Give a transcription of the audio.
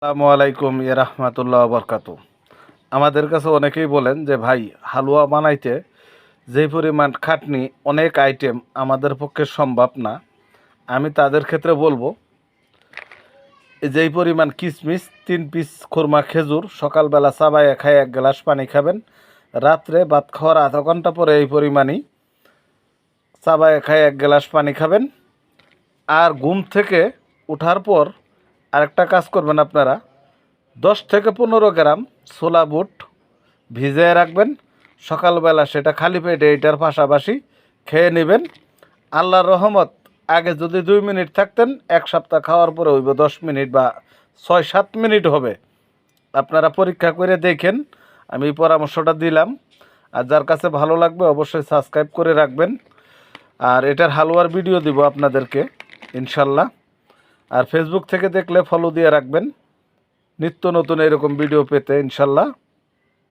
আসসালামু আলাইকুম রাহমাতুল্লাহ বরকাতু। আমাদের কাছে অনেকেই বলেন যে ভাই, হালুয়া বানাইতে যেই পরিমাণ খাটনি, অনেক আইটেম আমাদের পক্ষে সম্ভব না। আমি তাদের ক্ষেত্রে বলবো, যেই পরিমাণ কিশমিশ, 3 পিস খুরমা খেজুর সকালবেলা চাবাইয়া খায় 1 গ্লাস পানি খাবেন, রাত্রে ভাত খাওয়ার আধা ঘন্টা পরে এই পরিমাণই চাবাইয়া খায় 1 গ্লাস পানি খাবেন। আর ঘুম থেকে ওঠার পর আরেকটা কাজ করবেন আপনারা, 10 থেকে 15 গ্রাম ছোলা বুট ভিজিয়ে রাখবেন। সকালবেলা সেটা খালি পেটে এটার পাশাপাশি খেয়ে নেবেন। আল্লাহর রহমত, আগে যদি 2 মিনিট থাকতেন, 1 সপ্তাহ খাওয়ার পরে হইব 10 মিনিট বা 6-7 মিনিট হবে। আপনারা পরীক্ষা করে দেখেন। আমি এই পরামর্শটা দিলাম। আর যার কাছে ভালো লাগবে অবশ্যই সাবস্ক্রাইব করে রাখবেন। আর এটার হালুয়ার ভিডিও দিব আপনাদেরকে ইনশাল্লাহ। আর ফেসবুক থেকে দেখলে ফলো দিয়ে রাখবেন নিত্য নতুন এরকম ভিডিও পেতে ইনশাল্লাহ।